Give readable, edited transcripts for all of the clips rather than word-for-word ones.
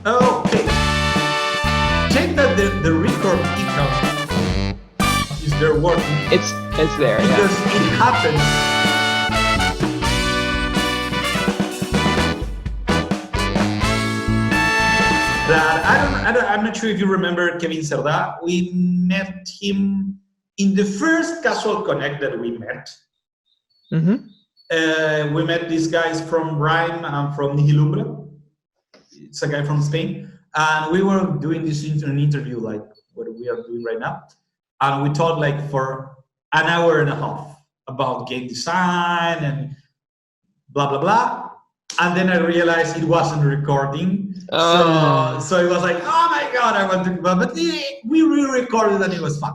Okay. Check that the record icon is there working It's there. because it happens. That I'm not sure if you remember Kevin Cerda. We met him in the first Casual Connect that we met. Mm-hmm. We met these guys from Rhyme and from Nihilumbre. It's a guy from Spain. And we were doing this an interview like what we are doing right now. And we talked like for an hour and a half about game design and blah, blah, blah. And then I realized it wasn't recording. So it was like, oh my God, I want to, but we re-recorded and it was fun.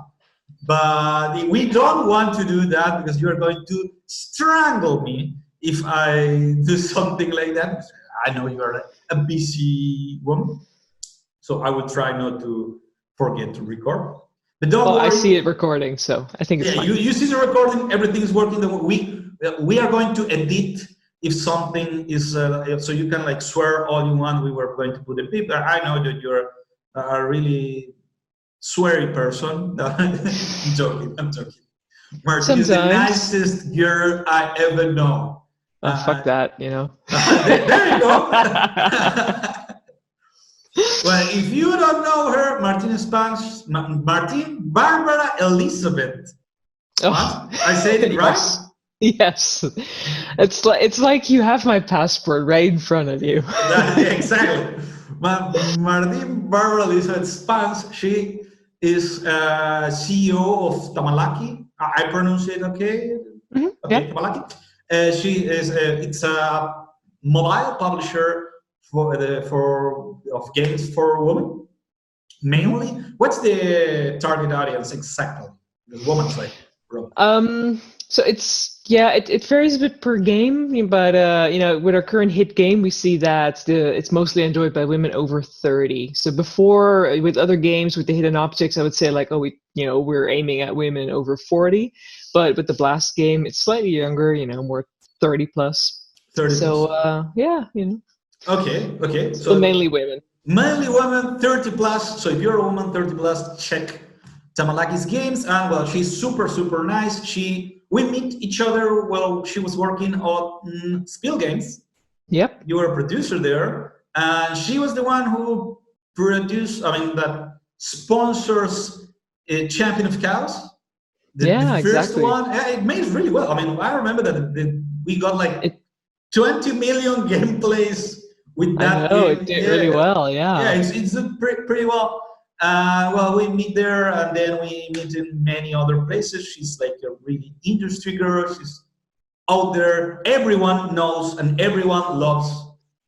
But we don't want to do that because you're going to strangle me if I do something like that. I know you're a busy woman, so I would try not to forget to record. But don't worry. I see it recording, so I think it's fine. You see the recording, everything's working. We are going to edit if something is, so you can like swear all you want. We were going to put a beep. I know that you're a really sweary person. I'm joking. Martine is the nicest girl I ever know. Fuck that, you know. There you go. Well, if you don't know her, Martine Barbara Elizabeth. Oh. What? I said it right? Yes. It's like you have my passport right in front of you. Exactly. Martine Barbara Elizabeth Spaans, she is CEO of Tamalaki. I pronounce it okay? Mm-hmm. Okay, yeah. Tamalaki. She is it's a mobile publisher of games for women mainly. What's the target audience exactly? The woman's like, bro. So it varies a bit per game, but with our current hit game, we see that it's mostly enjoyed by women over 30. So before, with other games with the hidden objects, I would say like, we're aiming at women over 40. But with the Blast game, it's slightly younger, more 30 plus. 30 so, plus. Okay. So mainly women. Mainly women, 30 plus. So if you're a woman, 30 plus, check Tamalaki's games. And well, she's super, super nice. We meet each other while she was working on Spiel Games. Yep. You were a producer there. And she was the one who that sponsors Champion of Chaos. The first exactly. one, it made really well. I remember that we got like 20 million gameplays with that. I know, it did really well, yeah. Yeah, it's pretty well. We meet there, and then we meet in many other places. She's like a really industry girl. She's out there. Everyone knows and everyone loves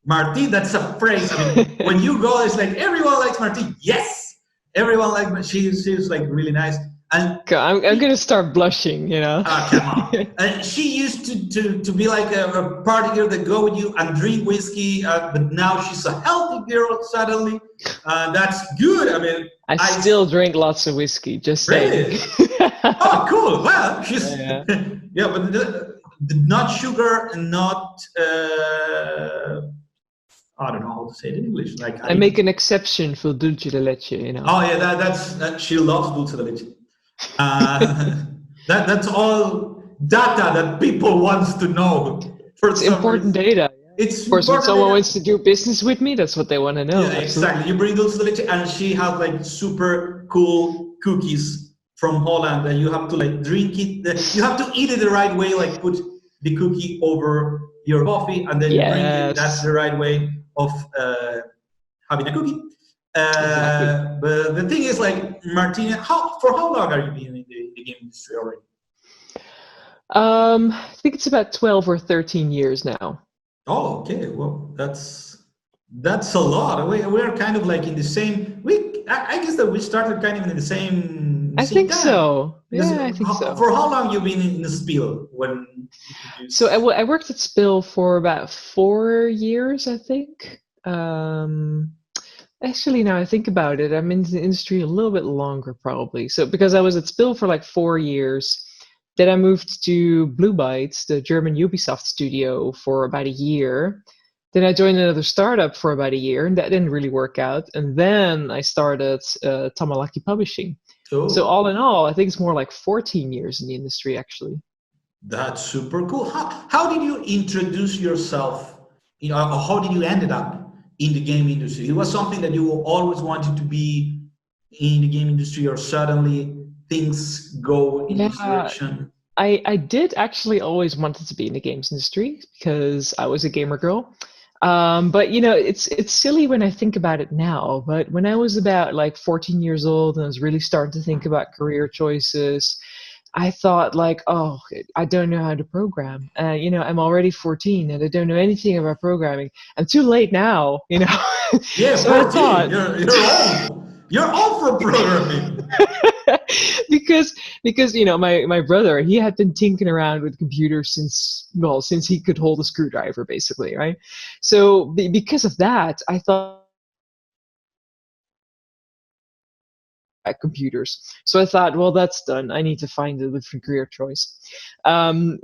Martine. That's a phrase. When you go, it's like everyone likes Martine. Yes, everyone likes Martine. She's like really nice. And I'm gonna start blushing, come on. And she used to be like a party girl that go with you and drink whiskey, but now she's a healthy girl suddenly. That's good. I still drink lots of whiskey. Just saying. Really? Oh, cool. Well, she's but not sugar, and not. I don't know how to say it in English. Like I make an exception for dulce de leche. Oh yeah, that's she loves dulce de leche. That's all data that people wants to know. It's important data. It's of course, when someone wants to do business with me, that's what they want to know. Yeah, exactly. You bring dulce de leche, and she has like super cool cookies from Holland, and you have to like drink it. You have to eat it the right way, like put the cookie over your coffee, and then you drink it. That's the right way of having a cookie. Exactly. But the thing is, like, Martine, for how long are you been in the game industry already? I think it's about 12 or 13 years now. Oh, okay. Well, that's a lot. We're kind of like in the same. I guess that we started kind of in the same. I think time. So. Because I think so. For how long you been in the Spiel when? So I worked at Spiel for about 4 years, I think. Actually, now I think about it, I'm in the industry a little bit longer probably. So because I was at Spill for like 4 years, then I moved to Blue Byte, the German Ubisoft studio, for about a year. Then I joined another startup for about a year, and that didn't really work out. And then I started Tamalaki Publishing. So Oh, all in all, I think it's more like 14 years in the industry, actually. that's super cool. How did you introduce yourself? You know, or how did you ended up in the game industry? It was something that you always wanted to be in the game industry, or suddenly things go in this Yeah, direction? I did actually always wanted to be in the games industry because I was a gamer girl. But you know, it's silly when I think about it now. But when I was about like 14 years old and I was really starting to think about career choices, I thought like, oh, I don't know how to program. You know, I'm already 14 and I don't know anything about programming. I'm too late now, you know. Yeah, So I 14. thought, You're old. You're old for programming. because you know my brother, he had been tinkering around with computers since he could hold a screwdriver, basically, right? So because of that, I thought at computers. So I thought, well, that's done. I need to find a different career choice.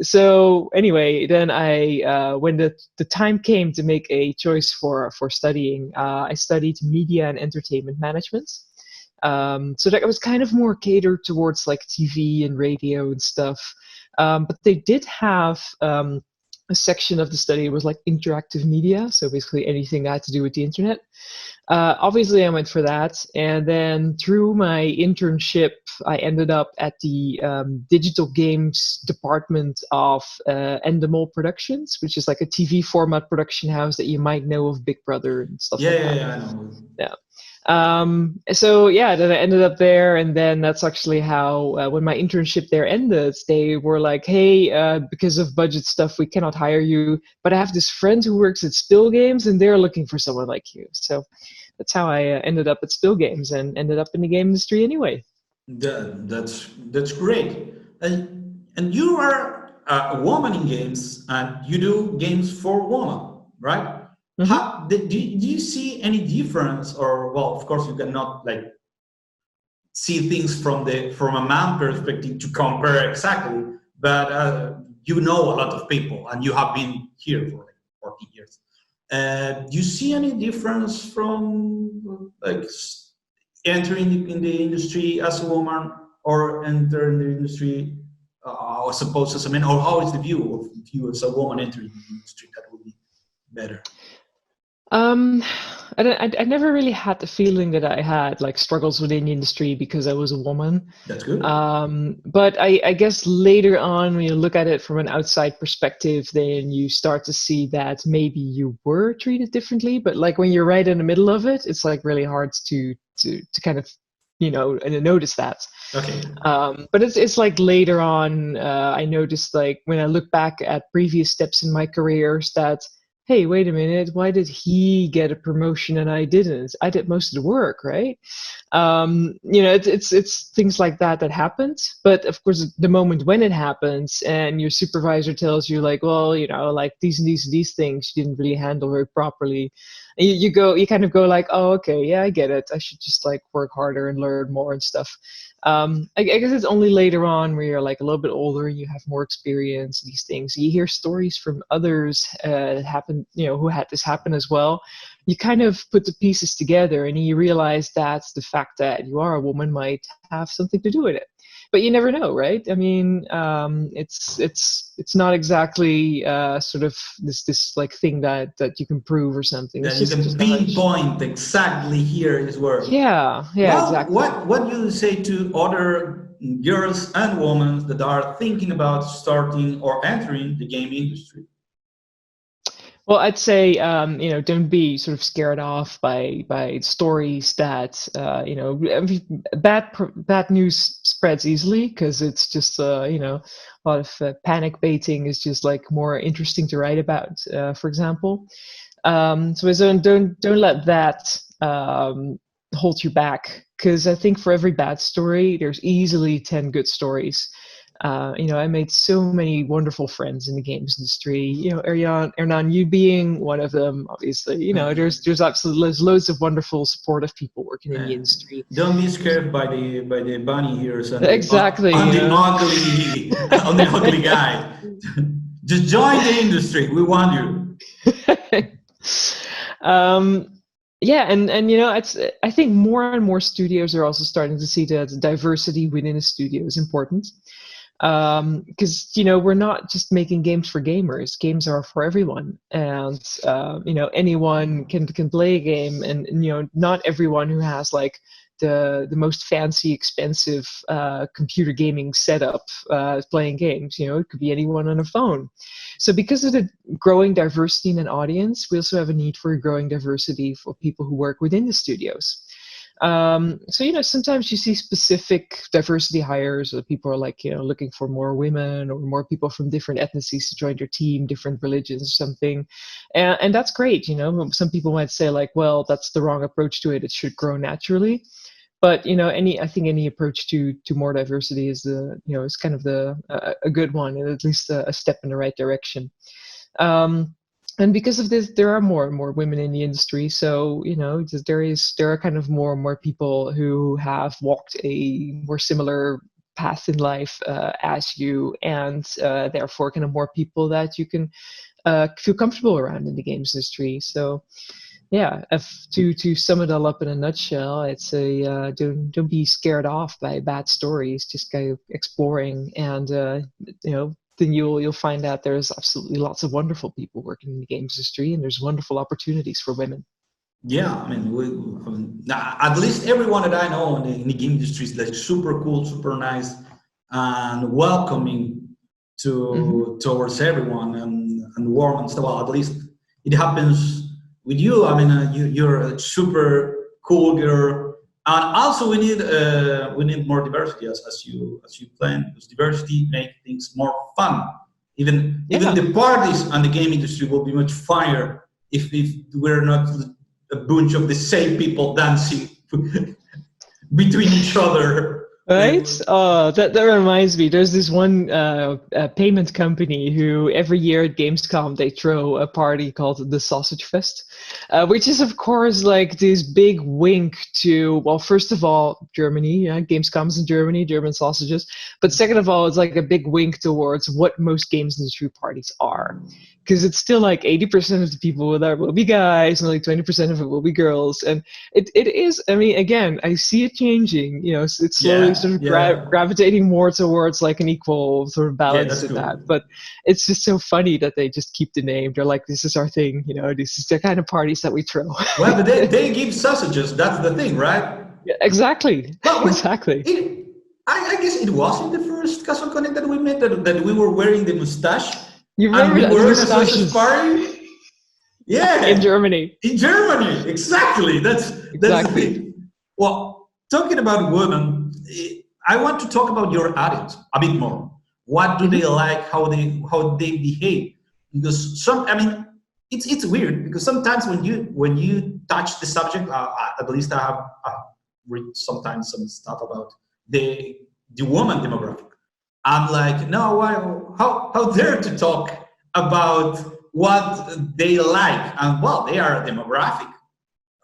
So anyway, then when the time came to make a choice for studying, I studied media and entertainment management. So that was kind of more catered towards like TV and radio and stuff. But they did have a section of the study was like interactive media, so basically anything that had to do with the internet. Obviously, I went for that, and then through my internship, I ended up at the digital games department of Endemol Productions, which is like a TV format production house that you might know of Big Brother and stuff Yeah, like yeah, that. yeah, I know. Yeah. So yeah, then I ended up there, and then that's actually how when my internship there ended, they were like, "Hey, because of budget stuff, we cannot hire you, but I have this friend who works at Spill Games, and they're looking for someone like you." So that's how I ended up at Spill Games and ended up in the game industry anyway. That's great. And you are a woman in games, and you do games for women, right? Hmm. Do you see any difference, or well, of course, you cannot like see things from a man perspective to compare exactly, but you know a lot of people, and you have been here for like 40 years. Do you see any difference from like entering in the industry as a woman, or enter in the industry, I suppose, as a man, or how is the view of you as a woman entering the industry? That would be better. Um, I never really had the feeling that I had like struggles within the industry because I was a woman. That's good. But I guess later on, when you look at it from an outside perspective, then you start to see that maybe you were treated differently. But like when you're right in the middle of it, it's like really hard to kind of, you know, and notice that. Okay. But it's like later on, I noticed like when I look back at previous steps in my careers that, hey, wait a minute, why did he get a promotion and I didn't? I did most of the work, right? You know, it's things like that that happens. But of course, the moment when it happens and your supervisor tells you like, well, you know, like these and these and these things you didn't really handle very properly, and you kind of go like, oh, okay, yeah, I get it. I should just like work harder and learn more and stuff. I guess it's only later on where you're like a little bit older and you have more experience, these things. You hear stories from others happen, you know, who had this happen as well. You kind of put the pieces together and you realize that the fact that you are a woman might have something to do with it. But you never know, right? I mean, it's not exactly sort of this like thing that you can prove or something. It's That you can just a hunch. pinpoint exactly here is where. Yeah, Well, exactly. what you say to other girls and women that are thinking about starting or entering the game industry? Well, I'd say you know, don't be sort of scared off by stories that you know, bad news spreads easily because it's just you know, a lot of panic baiting is just like more interesting to write about, for example. So don't let that hold you back because I think for every bad story, there's easily 10 good stories. You know, I made so many wonderful friends in the games industry. You know, Hernan, you being one of them, obviously. You know, there's absolutely loads of wonderful, supportive people working in the industry. Don't be scared by the bunny ears and the Exactly, on you the know. ugly on the ugly guy. Just join the industry. We want you. Yeah, and you know, I think more and more studios are also starting to see that diversity within a studio is important. Because you know, we're not just making games for gamers. Games are for everyone, and you know, anyone can play a game, and you know, not everyone who has like the most fancy, expensive computer gaming setup is playing games. You know, it could be anyone on a phone. So because of the growing diversity in an audience, we also have a need for a growing diversity for people who work within the studios. So, you know, sometimes you see specific diversity hires, or people are like, you know, looking for more women or more people from different ethnicities to join their team, different religions or something. And that's great. You know, some people might say like, well, that's the wrong approach to it. It should grow naturally. But, you know, I think any approach to more diversity is you know, is kind of a good one, and at least a step in the right direction. And because of this, there are more and more women in the industry. So, you know, there are kind of more and more people who have walked a more similar path in life as you, and therefore kind of more people that you can feel comfortable around in the games industry. So, yeah, to sum it all up in a nutshell, it's a don't be scared off by bad stories. Just go exploring, and you know, then you'll find out there's absolutely lots of wonderful people working in the games industry, and there's wonderful opportunities for women. Yeah, I mean, at least everyone that I know in the game industry is like super cool, super nice, and welcoming towards everyone, and warm and stuff. Well, at least it happens with you. I mean, you're a super cool girl, and also we need more diversity as you plan, because diversity makes things more fun. Even the parties and the game industry will be much funnier if we're not a bunch of the same people dancing between each other. Right? Oh, that reminds me. There's this one payment company who every year at Gamescom they throw a party called the Sausage Fest, which is of course like this big wink to, well, first of all, Germany. Yeah, Gamescom's in Germany, German sausages. But second of all, it's like a big wink towards what most games industry parties are. Because it's still like 80% of the people there will be guys, and like 20% of it will be girls, and it is. I mean, again, I see it changing. You know, it's slowly sort of gravitating more towards like an equal sort of balance in that. But it's just so funny that they just keep the name. They're like, this is our thing. You know, this is the kind of parties that we throw. Well, but they give sausages. That's the thing, right? Yeah, exactly. Well, exactly. I guess it was in the first Casual Connect that we met that we were wearing the mustache. You remember and we were in a sausage party? Yeah. In Germany. In Germany, exactly. That's the thing. Well, talking about women, I want to talk about your audience a bit more. What do they like? How they behave? Because it's weird because sometimes when you touch the subject, at least I have read sometimes some stuff about the woman demographic. I'm like, no, how dare to talk about what they like? And well, they are a demographic.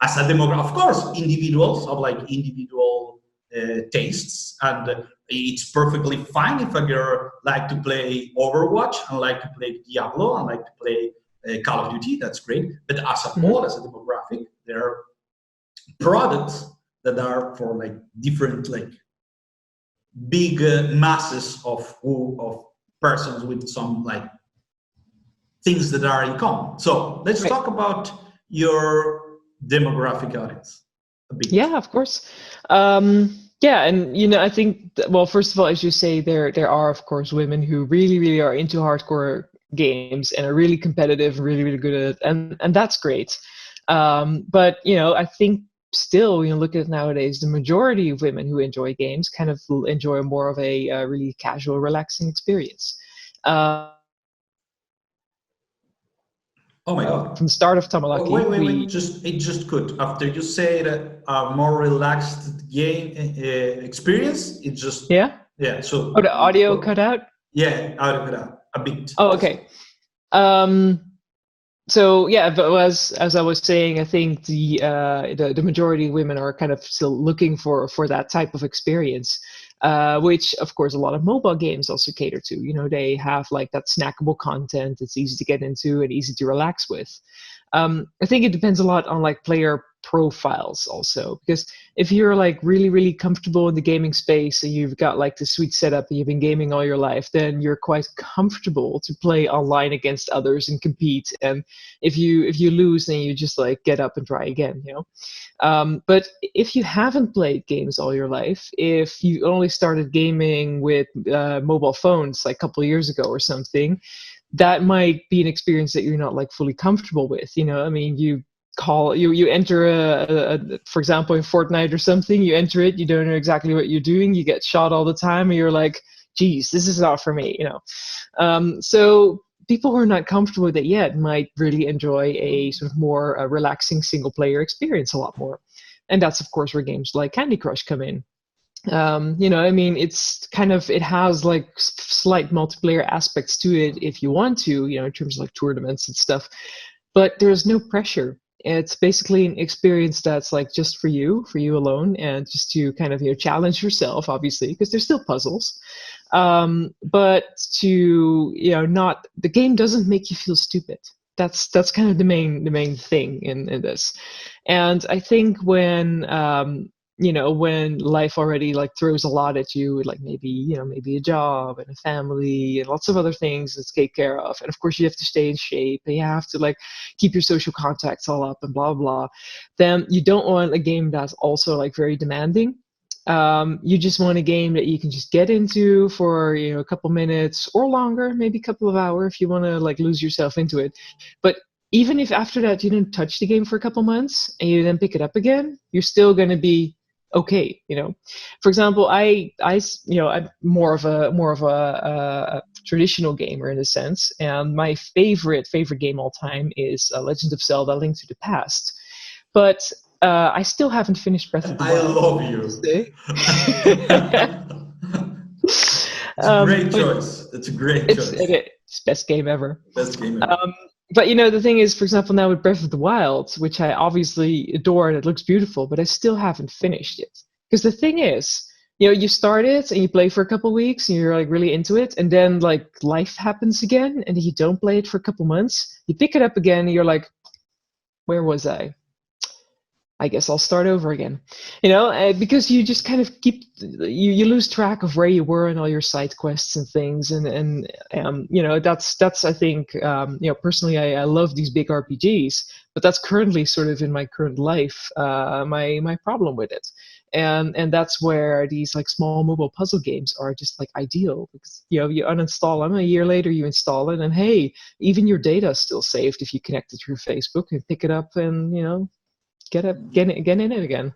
As a demographic, of course, individuals have like individual tastes, and it's perfectly fine if a girl like to play Overwatch and like to play Diablo and like to play Call of Duty. That's great. But as a whole, as a demographic, there are products that are for like different like big masses of persons with some like things that are in common. So let's talk about your demographic audience a bit. Yeah, of course. Yeah, and you know, I think well, first of all, as you say, there are of course women who really are into hardcore games and are really competitive, really good at it, and that's great. But you know, I think still, you know, look at it nowadays, the majority of women who enjoy games kind of enjoy more of a really casual, relaxing experience. Oh my God! From the start of Tamalaki, wait! Just could after you say that a more relaxed game experience, it just yeah. So the audio cut out. Yeah, audio cut out a bit. Oh, okay. So yeah, but as I was saying, I think the majority of women are kind of still looking for that type of experience, which of course a lot of mobile games also cater to. You know, they have like that snackable content. It's easy to get into and easy to relax with. I think it depends a lot on like player profiles also, because if you're like really, really comfortable in the gaming space and you've got like the sweet setup and you've been gaming all your life, then you're quite comfortable to play online against others and compete. And if you lose, then you just like get up and try again, you know. But if you haven't played games all your life, if you only started gaming with mobile phones like a couple of years ago or something, that might be an experience that you're not like fully comfortable with. You know, I mean, you enter for example, in Fortnite or something, you enter it, you don't know exactly what you're doing, you get shot all the time, and you're like, geez, this is not for me, you know. So people who are not comfortable with it yet might really enjoy a sort of more relaxing single player experience a lot more. And that's of course where games like Candy Crush come in. You know, I mean, it's kind of, it has like slight multiplayer aspects to it if you want to, you know, in terms of like tournaments and stuff, but there's no pressure. It's basically an experience that's like just for you alone, and just to kind of, you know, challenge yourself, obviously, because there's still puzzles. But to, you know, not, the game doesn't make you feel stupid. That's kind of the main thing in this. And I think when you know, when life already like throws a lot at you, like maybe, you know, maybe a job and a family and lots of other things to take care of, and of course you have to stay in shape and you have to like keep your social contacts all up and blah blah, then you don't want a game that's also like very demanding. You just want a game that you can just get into for, you know, a couple minutes or longer, maybe a couple of hours if you want to like lose yourself into it. But even if after that you don't touch the game for a couple months and you then pick it up again, you're still going to be okay, you know. For example, I you know, I'm more of a traditional gamer in a sense, and my favorite game all time is Legend of Zelda: Link to the Past. But I still haven't finished Breath of the Wild. I love you. It's a great choice. It's a great choice. It's best game ever. Best game ever. But you know, the thing is, for example, now with Breath of the Wild, which I obviously adore and it looks beautiful, but I still haven't finished it. Because the thing is, you know, you start it and you play for a couple weeks and you're like really into it, and then like life happens again and you don't play it for a couple months. You pick it up again and you're like, where was I? I guess I'll start over again, you know, because you just kind of keep, you lose track of where you were and all your side quests and things. And you know, that's I think, you know, personally, I love these big RPGs, but that's currently sort of in my current life, my problem with it. And that's where these like small mobile puzzle games are just like ideal, because, you know, you uninstall them, a year later you install it, and hey, even your data is still saved if you connect it through Facebook and pick it up and, you know, get in it again.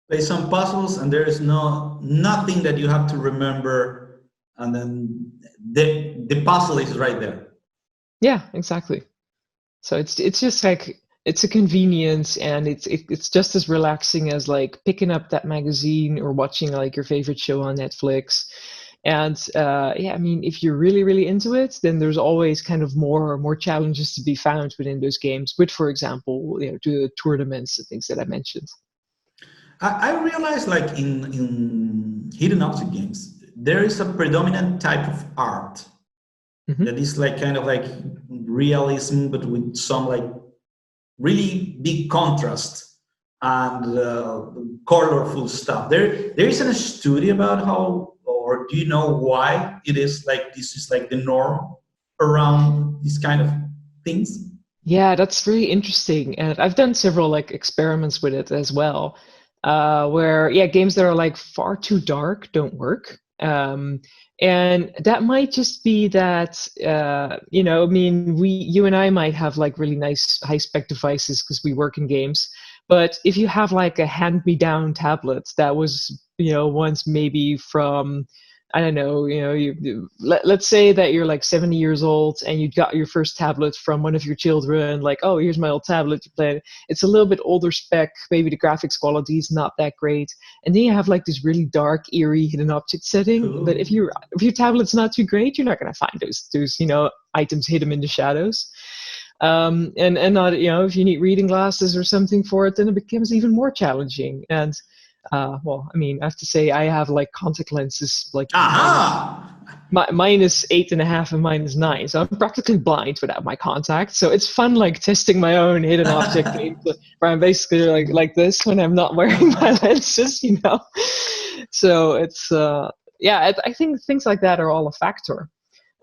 Play some puzzles, and there is nothing that you have to remember, and then the puzzle is right there. Yeah, exactly. So it's just like, it's a convenience, and it's just as relaxing as like picking up that magazine or watching like your favorite show on Netflix. And yeah, I mean, if you're really, really into it, then there's always kind of more challenges to be found within those games, with, for example, you know, the tournaments and things that I mentioned. I realized, like in hidden object games, there is a predominant type of art that is like kind of like realism, but with some like really big contrast and colorful stuff. There isn't a study about how, or do you know why it is like this is like the norm around these kind of things? Yeah, that's really interesting, and I've done several like experiments with it as well, where, yeah, games that are like far too dark don't work. And that might just be that, you know, I mean, you and I might have like really nice high spec devices because we work in games. But if you have like a hand-me-down tablet that was, you know, once maybe from, I don't know, you know, let's say that you're like 70 years old and you got your first tablet from one of your children, like, oh, here's my old tablet, you play it. It's a little bit older spec, maybe the graphics quality is not that great. And then you have like this really dark, eerie hidden object setting. Cool. But if your tablet's not too great, you're not going to find those, you know, items hidden in the shadows. And not, you know, if you need reading glasses or something for it, then it becomes even more challenging. And Well, I mean, I have to say I have like contact lenses like Aha! mine is 8.5 and mine is 9, so I'm practically blind without my contacts. So it's fun like testing my own hidden object games where I'm basically like this when I'm not wearing my lenses, you know. So it's I think things like that are all a factor.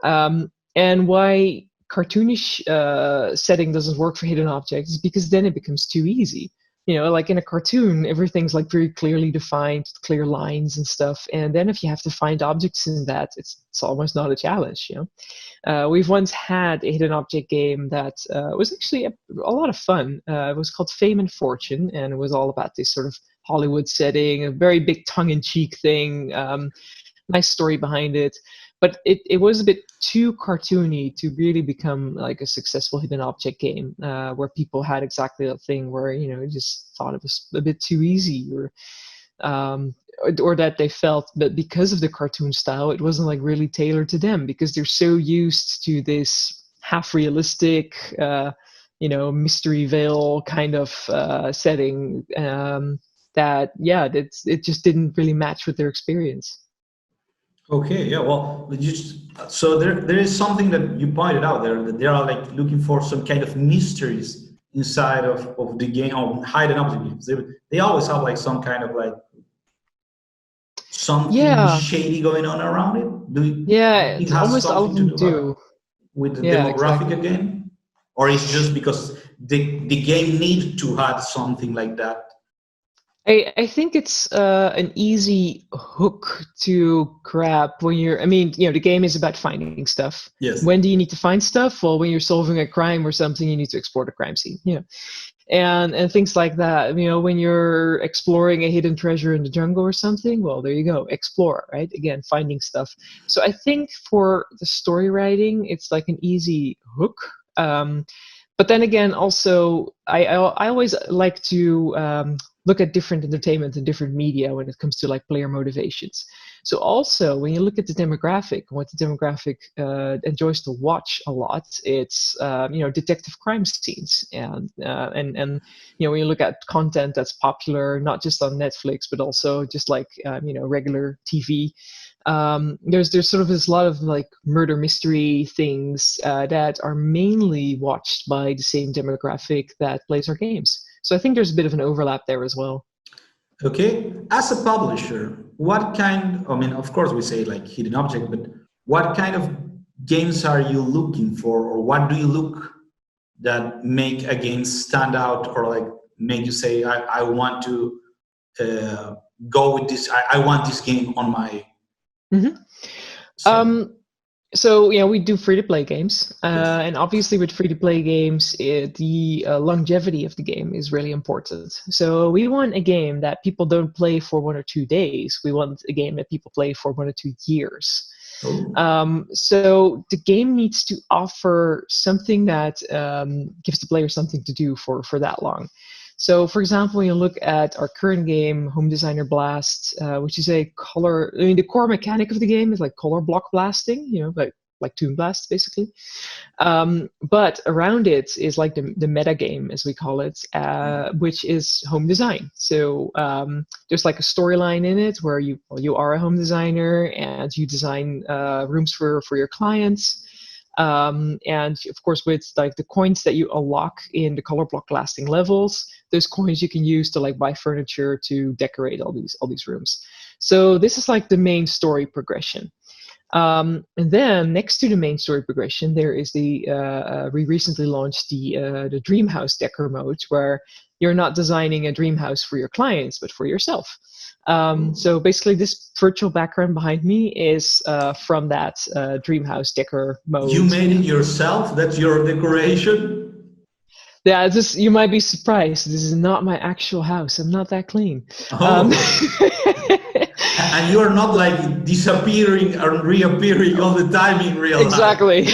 And why cartoonish setting doesn't work for hidden objects is because then it becomes too easy. You know, like in a cartoon, everything's like very clearly defined, clear lines and stuff. And then if you have to find objects in that, it's almost not a challenge, you know. We've once had a hidden object game that was actually a lot of fun. It was called Fame and Fortune, and it was all about this sort of Hollywood setting, a very big tongue-in-cheek thing, nice story behind it. But it was a bit too cartoony to really become like a successful hidden object game, where people had exactly that thing where, you know, just thought it was a bit too easy, or that they felt that because of the cartoon style, it wasn't like really tailored to them because they're so used to this half realistic, you know, mystery veil kind of setting, that it just didn't really match with their experience. Okay, yeah, well, so there is something that you pointed out there, that they are like looking for some kind of mysteries inside of the game, or hidden object games. They always have like some kind of like something shady going on around it. It has Almost all of something to them do do. with the Yeah, demographic exactly. again? Or it's just because the game needed to have something like that? I think it's an easy hook to grab when you're, I mean, you know, the game is about finding stuff. Yes. When do you need to find stuff? Well, when you're solving a crime or something, you need to explore the crime scene. You know, and things like that. You know, when you're exploring a hidden treasure in the jungle or something, well, there you go, explore, right? Again, finding stuff. So I think for the story writing, it's like an easy hook. But then again, also, I always like to look at different entertainment and different media when it comes to like player motivations. So also, when you look at the demographic, what the demographic enjoys to watch a lot, it's you know, detective crime scenes, and you know, when you look at content that's popular, not just on Netflix, but also just like you know, regular TV. There's sort of this lot of like murder mystery things that are mainly watched by the same demographic that plays our games. So I think there's a bit of an overlap there as well. Okay, as a publisher, what kind, I mean, of course we say like hidden object, but what kind of games are you looking for, or what do you look that make a game stand out, or like make you say, I want to go with this, I want this game on my... Mm-hmm. So, you know, we do free-to-play games, and obviously with free-to-play games, the longevity of the game is really important. So we want a game that people don't play for 1 or 2 days. We want a game that people play for 1 or 2 years. Oh. So the game needs to offer something that gives the player something to do for that long. So, for example, when you look at our current game, Home Designer Blast, which is a color, I mean, the core mechanic of the game is like color block blasting, you know, like Toon Blast, basically. But around it is like the meta game, as we call it, which is home design. So there's like a storyline in it where you are a home designer and you design rooms for your clients. And of course, with like the coins that you unlock in the color block blasting levels, those coins you can use to like buy furniture to decorate all these rooms. So this is like the main story progression. And then next to the main story progression, there is we recently launched the Dream House Decor mode, where you're not designing a dream house for your clients, but for yourself. So basically, this virtual background behind me is from that Dream House Decor mode. You made it yourself? That's your decoration? Yeah, you might be surprised. This is not my actual house. I'm not that clean. Oh. And you're not like disappearing and reappearing all the time in real life. Exactly.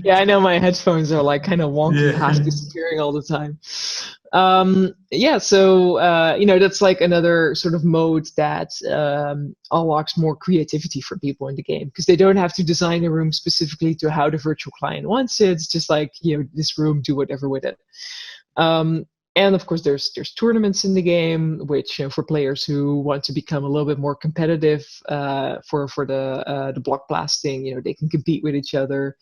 Yeah, I know my headphones are like kind of wonky, half disappearing all the time. Yeah, so you know, that's like another sort of mode that unlocks more creativity for people in the game, because they don't have to design a room specifically to how the virtual client wants it. It's just like, you know, this room, do whatever with it. And of course, there's tournaments in the game, which for players who want to become a little bit more competitive for the block blasting, they can compete with each other.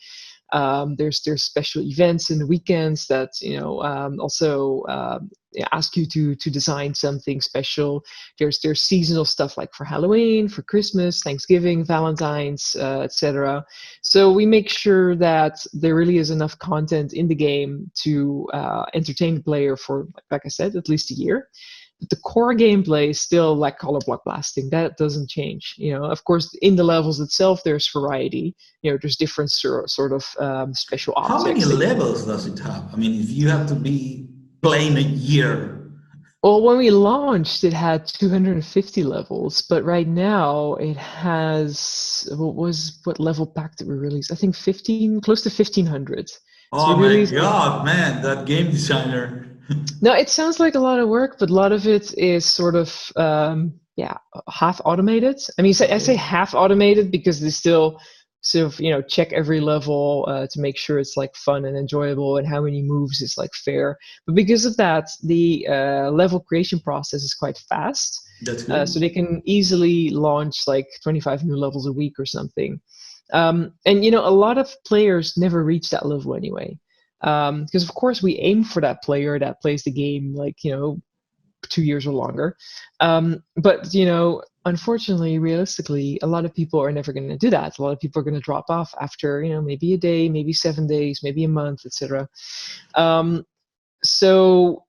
There's special events in the weekends that also ask you to design something special. There's seasonal stuff like for Halloween, for Christmas, Thanksgiving, Valentine's, etc. So we make sure that there really is enough content in the game to entertain the player for, like I said, at least a year. But the core gameplay is still like color block blasting. That doesn't change. Of course, in the levels itself, there's variety. There's different sort of special objects. How many levels does it have? I mean, if you have to be playing a year. Well, when we launched, it had 250 levels, but right now it has what level pack did we release? I think 15, close to 1,500. Oh my God, man, that game designer. No, it sounds like a lot of work, but a lot of it is sort of half automated. I mean, I say half automated because they still sort of check every level to make sure it's like fun and enjoyable and how many moves is like fair. But because of that, the level creation process is quite fast. That's good. So they can easily launch like 25 new levels a week or something. And a lot of players never reach that level anyway. Because of course we aim for that player that plays the game like 2 years or longer, but unfortunately, realistically, a lot of people are never going to do that. A lot of people are going to drop off after maybe a day, maybe 7 days, maybe a month, etc. So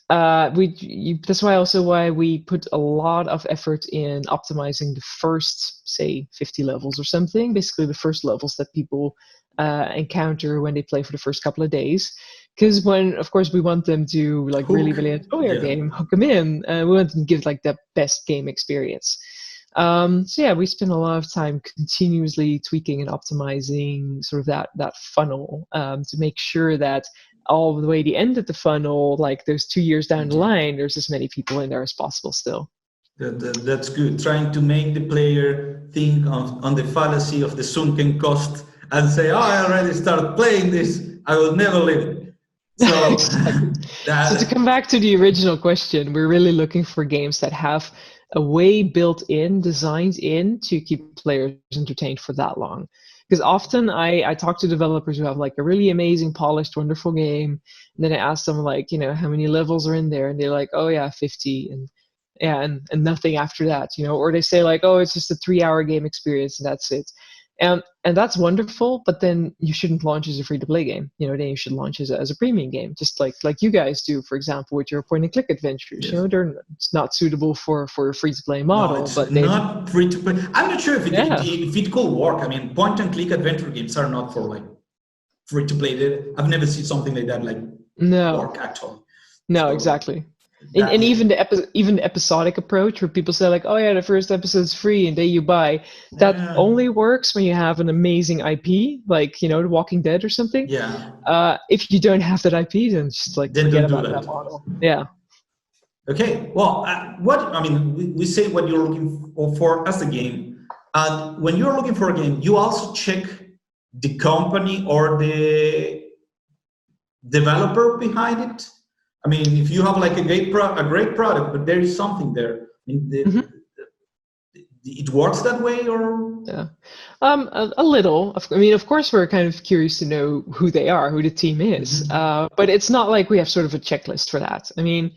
that's why we put a lot of effort in optimizing the first, say, 50 levels or something, basically the first levels that people encounter when they play for the first couple of days. Because of course, we want them to like really, really enjoy our game, hook them in. We want them to give like the best game experience. So yeah, we spend a lot of time continuously tweaking and optimizing sort of that funnel to make sure that all the way to the end of the funnel, like those 2 years down the line, there's as many people in there as possible still. That's good. Trying to make the player think on the fallacy of the sunken cost and say, I already started playing this, I will never leave it. So, So to come back to the original question, we're really looking for games that have a way built in, designed in to keep players entertained for that long. Because often I talk to developers who have like a really amazing, polished, wonderful game, and then I ask them like, how many levels are in there, and they're like, oh yeah, 50, and nothing after that, or they say like, oh, it's just a 3-hour game experience and that's it. And that's wonderful, but then you shouldn't launch as a free-to-play game. Then you should launch as a premium game, just like you guys do, for example, with your point-and-click adventures. Yes. It's not suitable for a free-to-play model. No, it's not free-to-play. I'm not sure if it could work. I mean, point-and-click adventure games are not for like free-to-play. I've never seen something like that work actually. No, so, exactly. And even the episodic approach where people say like, oh yeah, the first episode's free and then you buy, that only works when you have an amazing IP, like, The Walking Dead or something. Yeah. If you don't have that IP, then just like forget about that model. Yeah. Okay. Well, we say what you're looking for as a game. And when you're looking for a game, you also check the company or the developer behind it. I mean, if you have like a great product, but there is something there, I mean, it works that way, or? Yeah, a little. I mean, of course, we're kind of curious to know who they are, who the team is, but it's not like we have sort of a checklist for that. I mean,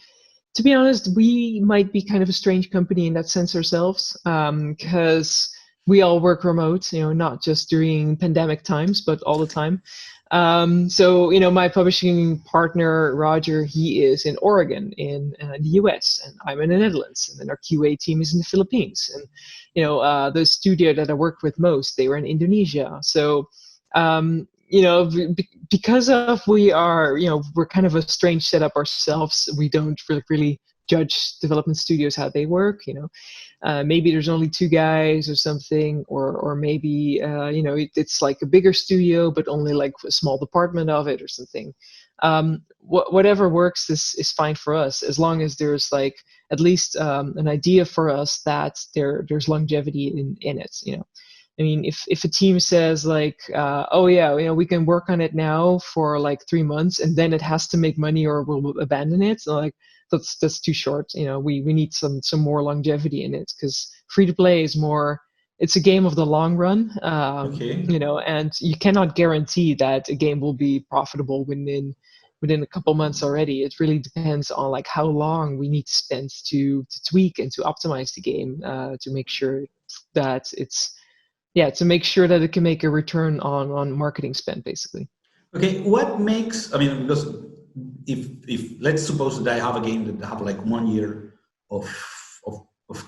to be honest, we might be kind of a strange company in that sense ourselves, because we all work remote, not just during pandemic times, but all the time. So, my publishing partner, Roger, he is in Oregon in the US, and I'm in the Netherlands, and then our QA team is in the Philippines. And, the studio that I worked with most, they were in Indonesia. So, because of we're kind of a strange setup ourselves, we don't really judge development studios how they work. Maybe there's only 2 guys or something, or maybe it's like a bigger studio but only like a small department of it or something. Whatever works is fine for us, as long as there's like at least an idea for us that there's longevity in it. I mean, if a team says like, oh yeah, we can work on it now for like 3 months, and then it has to make money or we'll abandon it. So like that's too short. We need some more longevity in it, because free to play is more. It's a game of the long run. Okay. And you cannot guarantee that a game will be profitable within a couple months already. It really depends on like how long we need to spend to tweak and to optimize the game to make sure that to make sure that it can make a return on marketing spend, basically. Okay, what makes, I mean, because if let's suppose that I have a game that have like 1 year of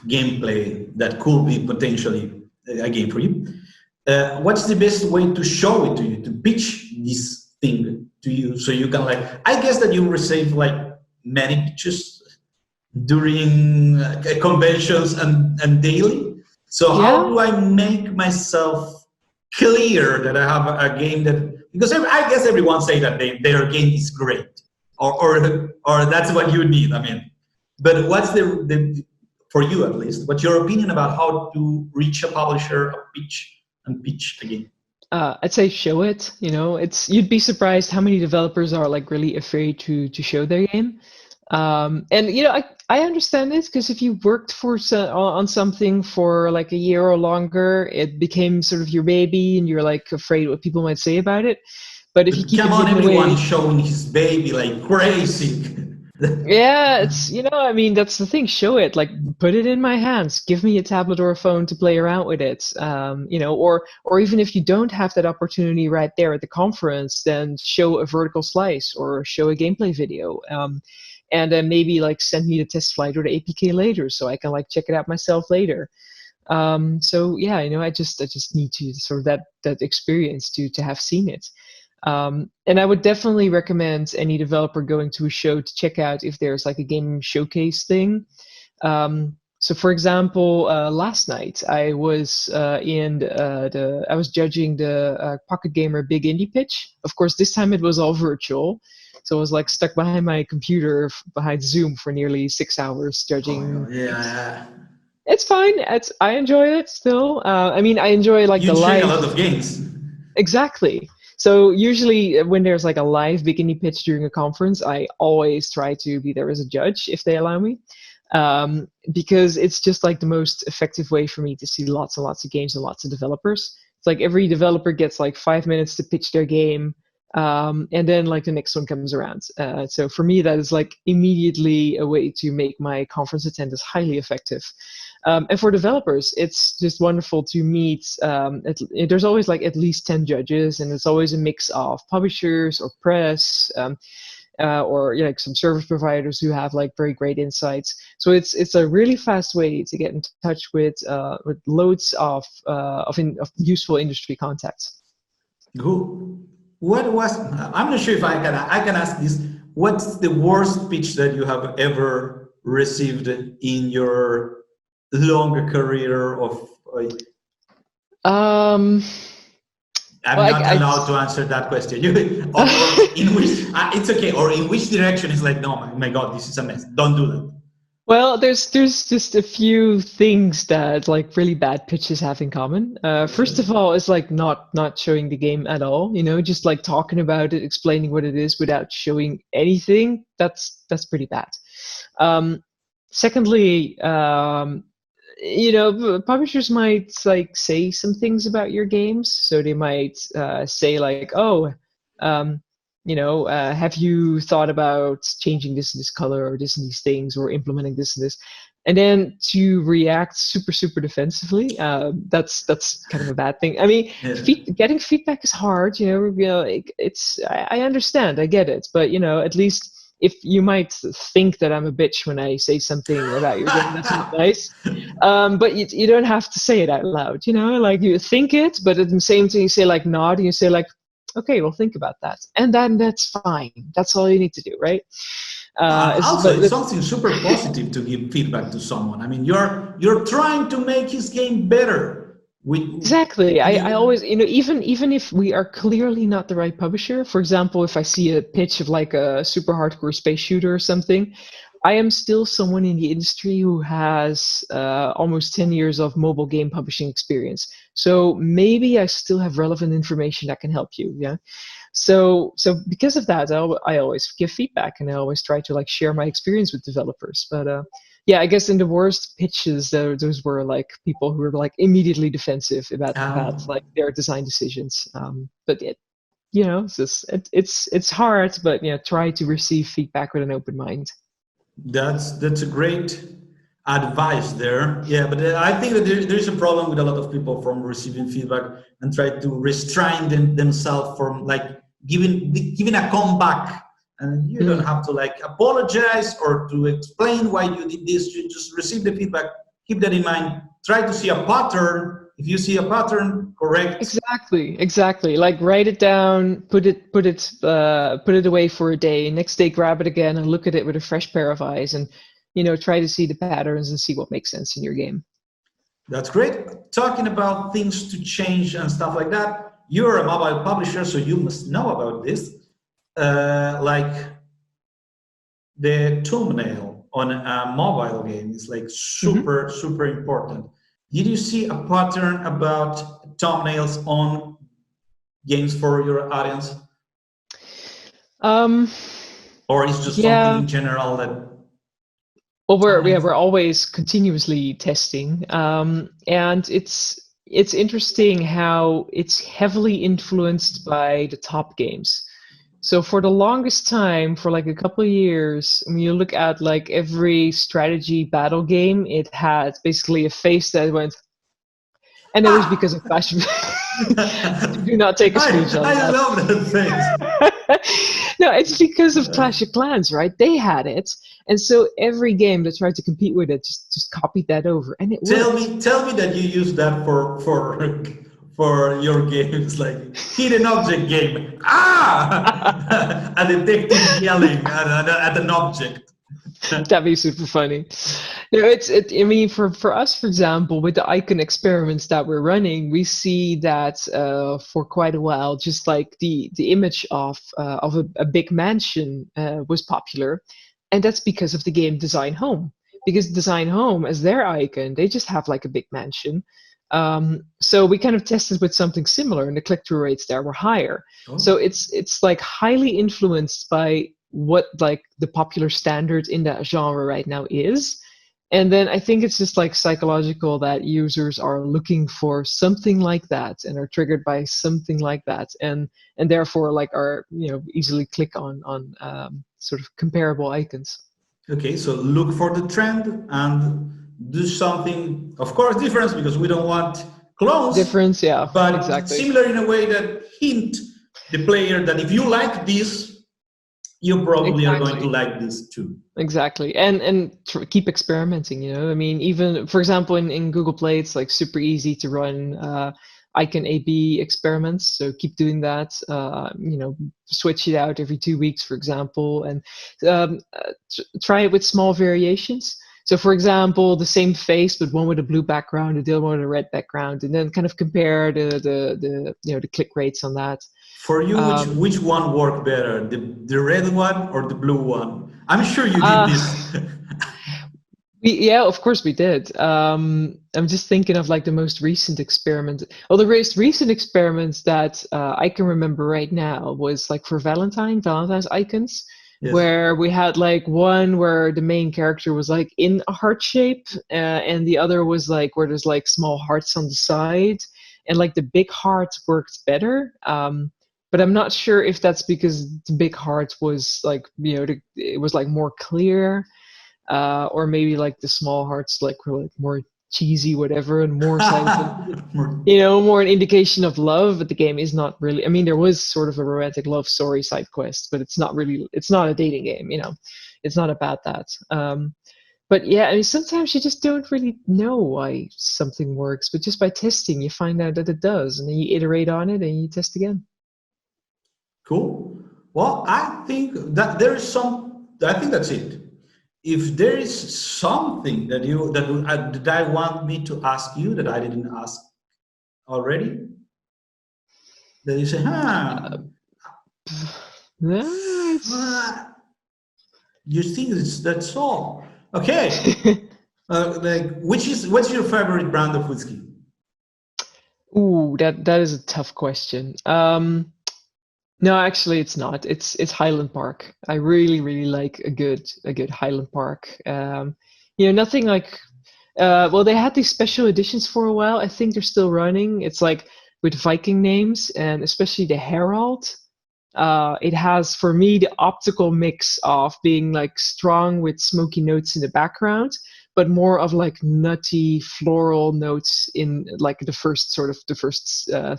gameplay that could be potentially a game for you, what's the best way to show it to you, to pitch this thing to you, so you can like, I guess that you receive like many pitches during conventions and daily. So how do I make myself clear that I have a game that, because I guess everyone say that their game is great, or that's what you need. I mean, but what's the for you at least, what's your opinion about how to reach a publisher, pitch a game? I'd say show it. You'd be surprised how many developers are like really afraid to show their game. And I understand this, because if you worked on something for like a year or longer, it became sort of your baby, and you're like afraid what people might say about it. But if you keep everyone is showing his baby like crazy. Yeah, I mean, that's the thing. Show it, like, put it in my hands. Give me a tablet or a phone to play around with it. Or even if you don't have that opportunity right there at the conference, then show a vertical slice or show a gameplay video. And then maybe like send me the test flight or the APK later, so I can like check it out myself later. So yeah, I just need to sort of that experience to have seen it. And I would definitely recommend any developer going to a show to check out if there's like a game showcase thing. So for example, last night I was I was judging the Pocket Gamer Big Indie Pitch. Of course, this time it was all virtual. So I was like stuck behind my computer behind Zoom for nearly 6 hours judging. Oh, yeah. It's fine. I enjoy it still. I mean, I enjoy like you the live. You check a lot of games. Exactly. So usually when there's like a live Big Indie pitch during a conference, I always try to be there as a judge if they allow me, because it's just like the most effective way for me to see lots and lots of games and lots of developers. It's like every developer gets like 5 minutes to pitch their game. And then like the next one comes around. So for me, that is like immediately a way to make my conference attendance highly effective. And for developers, it's just wonderful to meet. There's always like at least 10 judges, and it's always a mix of publishers or press, or like some service providers who have like very great insights. So it's a really fast way to get in touch with loads of useful industry contacts. Cool. I'm not sure if I can ask this. What's the worst pitch that you have ever received in your longer career of? I'm not allowed to answer that question. Or in which it's okay. Or in which direction is like, no, my God, this is a mess. Don't do that. Well, there's just a few things that like really bad pitches have in common. First of all, it's like not showing the game at all. Just like talking about it, explaining what it is without showing anything. That's pretty bad. Secondly, publishers might like say some things about your games. So they might say like, oh, have you thought about changing this and this color or this and these things or implementing this and this? And then to react super defensively, that's kind of a bad thing. I mean, getting feedback is hard. I understand, I get it, but at least if you might think that I'm a bitch when I say something about your game, that's not nice. But you don't have to say it out loud. Like you think it, but at the same time you say like nod, and you say like, okay, well, think about that, and then that's fine. That's all you need to do, right? Also, it's something super positive to give feedback to someone. I mean, you're trying to make his game better. Exactly. I always, even if we are clearly not the right publisher, for example, if I see a pitch of like a super hardcore space shooter or something, I am still someone in the industry who has almost 10 years of mobile game publishing experience. So maybe I still have relevant information that can help you. Yeah. So because of that, I always give feedback, and I always try to like share my experience with developers. But yeah, I guess in the worst pitches, those were like people who were like immediately defensive about like their design decisions. But it's hard, but try to receive feedback with an open mind. That's a great advice there. Yeah, but I think that there is a problem with a lot of people from receiving feedback and try to restrain themselves from like giving a comeback. And you don't have to like apologize or to explain why you did this. You just receive the feedback. Keep that in mind. Try to see a pattern. If you see a pattern, correct. Exactly. Like write it down, put it away for a day. Next day, grab it again and look at it with a fresh pair of eyes, and try to see the patterns and see what makes sense in your game. That's great. Talking about things to change and stuff like that. You're a mobile publisher, so you must know about this. Like the thumbnail on a mobile game is like super important. Did you see a pattern about thumbnails on games for your audience? Or is just something in general that? Well, we're always continuously testing, and it's interesting how it's heavily influenced by the top games. So for the longest time, for like a couple of years, when you look at like every strategy battle game, it had basically a face that went, and it was because of Clash of Do not take a screenshot. I love that face. No, it's because of Clash of Clans, right? They had it, and so every game that tried to compete with it just copied that over, and it worked. Tell me that you use that for your games, like hidden object game. A detective yelling at an object. That'd be super funny. I mean, for us, for example, with the icon experiments that we're running, we see that for quite a while, just like the image of a big mansion was popular, and that's because of the game Design Home. Because Design Home, as their icon, they just have like a big mansion. So we kind of tested with something similar, and the click-through rates there were higher. Oh. So it's like highly influenced by what like the popular standard in that genre right now is. And then I think it's just like psychological that users are looking for something like that and are triggered by something like that, and therefore like are easily click on sort of comparable icons. Okay, so look for the trend and do something, of course, different, because we don't want clones. Difference, yeah, but exactly. Similar in a way that hint the player that if you like this, you probably are going to like this too. Exactly, and keep experimenting. I mean, even for example, in Google Play, it's like super easy to run icon A/B experiments. So keep doing that. Switch it out every 2 weeks, for example, and try it with small variations. So, for example, the same face, but one with a blue background, the other one with a red background, and then kind of compare the click rates on that. For you, which one worked better, the red one or the blue one? I'm sure you did this. Yeah, of course we did. I'm just thinking of like the most recent experiment. Well, the most recent experiments that I can remember right now was like for Valentine's icons. Yes. Where we had like one where the main character was like in a heart shape, and the other was like where there's like small hearts on the side, and like the big heart worked better. But I'm not sure if that's because the big heart was like it was like more clear, or maybe like the small hearts like were like more cheesy, whatever, and more more an indication of love. But the game is not really. I mean, there was sort of a romantic love story side quest, but it's not really. It's not a dating game. It's not about that. But yeah, I mean, sometimes you just don't really know why something works, but just by testing, you find out that it does, and then you iterate on it and you test again. Cool. Well, I think that there is some. I think that's it. If there is something that I want me to ask you that I didn't ask already, that you say, You think that's all? Okay. What's your favorite brand of whiskey? Ooh, that is a tough question. No, actually, it's not. It's Highland Park. I really like a good Highland Park. Nothing like. Well, they had these special editions for a while. I think they're still running. It's like with Viking names, and especially the Herald. It has, for me, the optical mix of being like strong with smoky notes in the background, but more of like nutty floral notes in like the first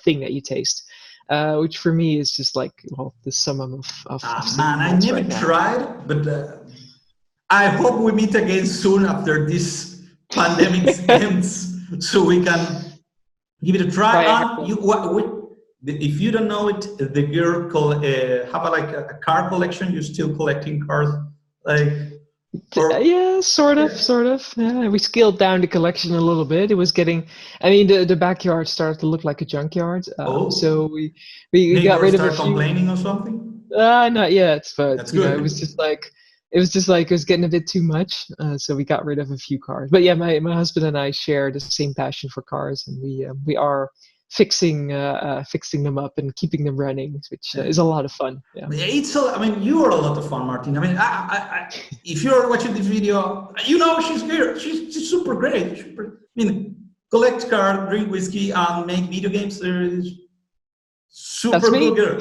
thing that you taste. Which for me is just like, well, the summum of man, I never tried, but I hope we meet again soon after this pandemic ends, so we can give it a try. If you don't know it, the girl have a car collection. You're still collecting cars, like. Yeah, sort of. Yeah, we scaled down the collection a little bit. It was getting, I mean, the backyard started to look like a junkyard. So we got rid of a few. Complaining or something? Not yet, but that's good. It was just like it was getting a bit too much. So we got rid of a few cars. But yeah, my husband and I share the same passion for cars, and we are fixing them up and keeping them running, which is a lot of fun. Yeah. You are a lot of fun, Martine. I mean, if you're watching this video, she's here. She's super great. Collect cars, drink whiskey, and make video games. Super cool girl.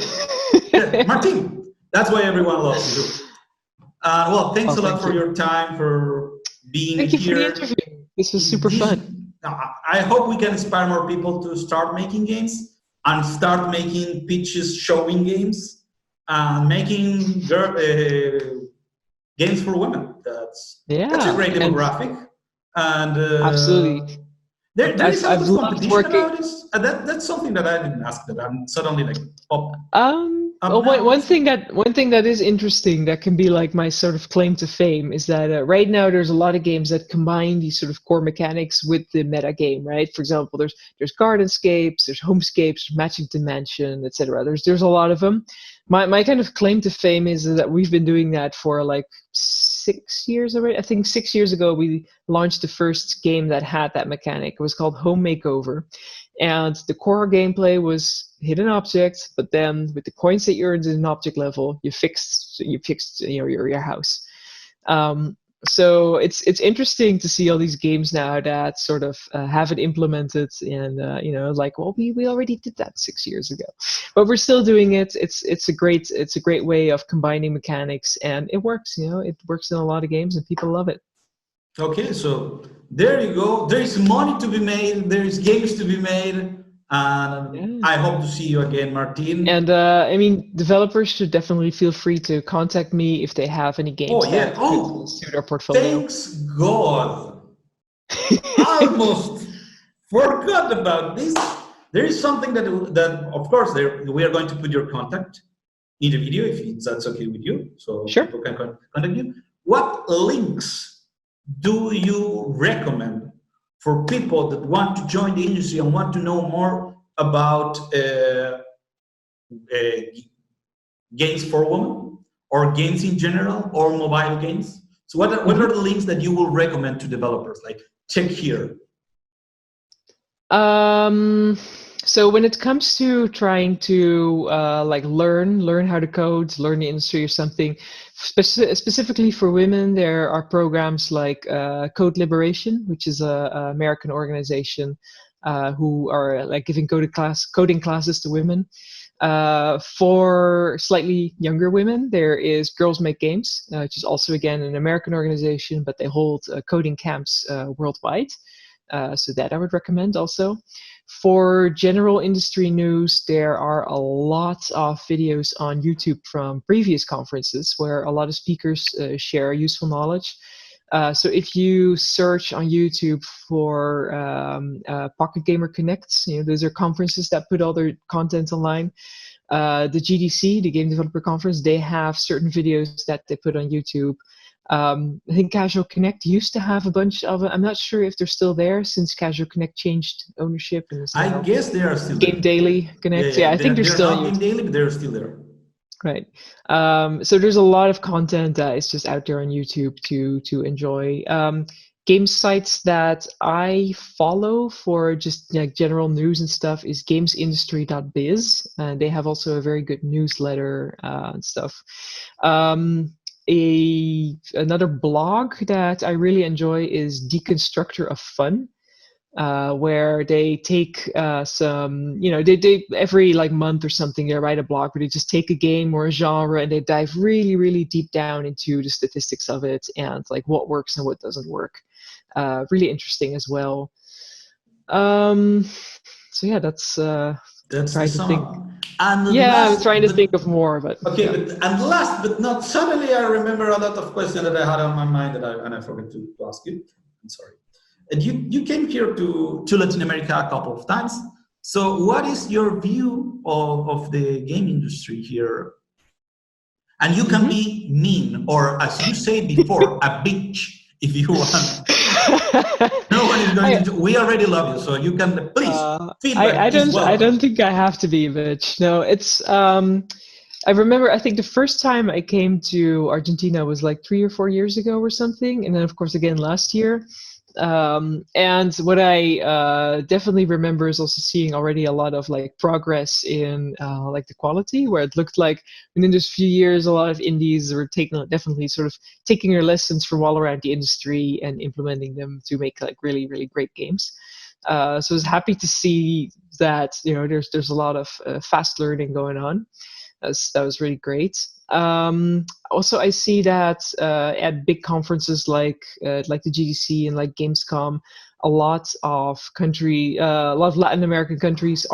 Yeah, Martine. That's why everyone loves you. Well, thanks a lot for your time, for being here. Thank you for the interview. This was super fun. I hope we can inspire more people to start making games and start making pitches, showing games, and making games for women. That's a great demographic. And absolutely. There is a lot of competition about this. That's something that I didn't ask. That I'm suddenly like one thing that is interesting that can be like my sort of claim to fame is that right now there's a lot of games that combine these sort of core mechanics with the meta game, right? For example, there's gardenscapes, there's homescapes, magic dimension, etc. There's a lot of them. My kind of claim to fame is that we've been doing that for like 6 years already. I think 6 years ago we launched the first game that had that mechanic. It was called Home Makeover. And the core gameplay was hit an object, but then with the coins that you earned at an object level, you fixed your house. So it's interesting to see all these games now that sort of have it implemented, and we already did that 6 years ago, but we're still doing it. It's a great way of combining mechanics, and it works. It works in a lot of games, and people love it. Okay, so there you go. There is money to be made. There is games to be made. And I hope to see you again, Martine. And developers should definitely feel free to contact me if they have any games that suit our portfolio. Thanks God. I almost forgot about this. There is something that of course we are going to put your contact in the video if that's okay with you, so sure. People can contact you. What links do you recommend for people that want to join the industry and want to know more about games for women, or games in general, or mobile games? So what are the links that you will recommend to developers? Like, check here. So when it comes to trying to learn how to code, learn the industry or something, specifically for women, there are programs like Code Liberation, which is a American organization who are like giving coding classes to women. For slightly younger women, there is Girls Make Games, which is also again an American organization, but they hold coding camps worldwide. So that I would recommend also. For general industry news, there are a lot of videos on YouTube from previous conferences where a lot of speakers share useful knowledge. So if you search on YouTube for Pocket Gamer Connects, those are conferences that put all their content online. The GDC, the Game Developer Conference, they have certain videos that they put on YouTube. I think Casual Connect used to have a bunch of it. I'm not sure if they're still there since Casual Connect changed ownership. And I guess they are still Game there. Daily Connect. Yeah, I think they're still not Game Daily, but they're still there. Right. So there's a lot of content that is just out there on YouTube to enjoy. Game sites that I follow for just like general news and stuff is gamesindustry.biz, and they have also a very good newsletter and stuff. Another blog that I really enjoy is Deconstructor of Fun. Where they take some, they every like month or something, they write a blog where they just take a game or a genre and they dive really, really deep down into the statistics of it and like what works and what doesn't work. Really interesting as well. So yeah, that's the trying to think. song. And I'm trying to think of more, but okay. yeah. And last but not, suddenly I remember a lot of questions that I had on my mind and I forgot to ask you. I'm sorry. And you came here to Latin America a couple of times. So what is your view of the game industry here? And you can be mean, or as you said before, a bitch if you want. No one is going to. We already love you, so you can please feedback. I don't think I have to be a bitch. No, it's. I remember. I think the first time I came to Argentina was like 3 or 4 years ago or something, and then of course again last year. And what I definitely remember is also seeing already a lot of like progress in like the quality, where it looked like within those few years a lot of indies were definitely sort of taking their lessons from all around the industry and implementing them to make like really, really great games. So I was happy to see that there's a lot of fast learning going on. That was really great. Also, I see that at big conferences like the GDC and like Gamescom, a lot of Latin American countries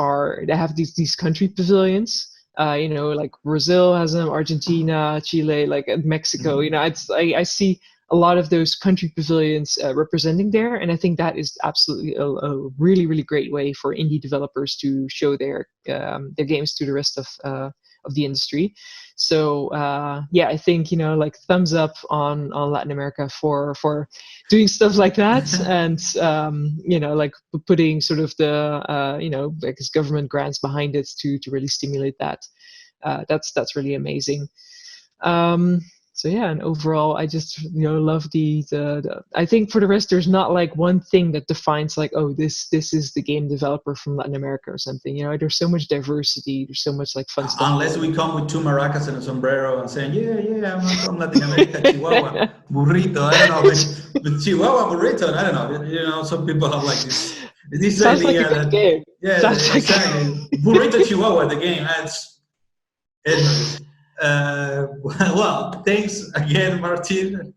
they have these country pavilions. Like Brazil has them, Argentina, Chile, like Mexico. I see a lot of those country pavilions representing there, and I think that is absolutely a really, really great way for indie developers to show their games to the rest of the industry. So I think like thumbs up on Latin America for doing stuff like that, and like putting sort of the I guess government grants behind it to really stimulate that. That's really amazing. So yeah, and overall, I just love the I think for the rest, there's not like one thing that defines like, oh, this is the game developer from Latin America or something. There's so much diversity. There's so much like fun stuff. Unless we come with 2 maracas and a sombrero and saying, yeah, I'm from Latin America, Chihuahua, burrito. I don't know, with Chihuahua burrito. I don't know. Some people have like this Sounds idea like a good that game. yeah, exactly. Burrito Chihuahua, the game. Anyways. Well, thanks again, Martine,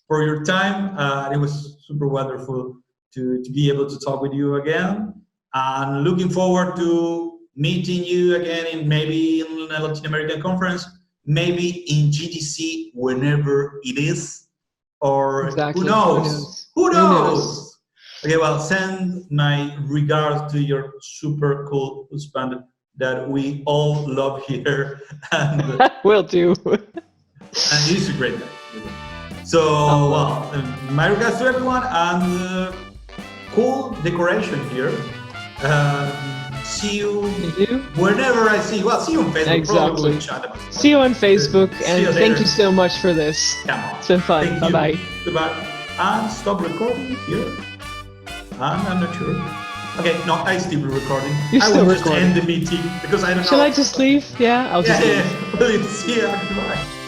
for your time. It was super wonderful to be able to talk with you again. And looking forward to meeting you again maybe in a Latin American conference, maybe in GDC, whenever it is. Or exactly. Who knows? Okay, well, send my regards to your super cool husband that we all love here. And will do. And he's a great guy. So, my regards to everyone, and cool decoration here. See you whenever I see you. Well, see you on Facebook. Exactly. See you on Facebook, and thank you so much for this. Come on. It's been fun. Bye-bye. Goodbye. And stop recording here. And I'm not sure. Okay, no, I still recording. You're still will recording. Just end the meeting because I don't know. Shall I just leave? Yeah, I'll just leave. Yeah. See you. Goodbye.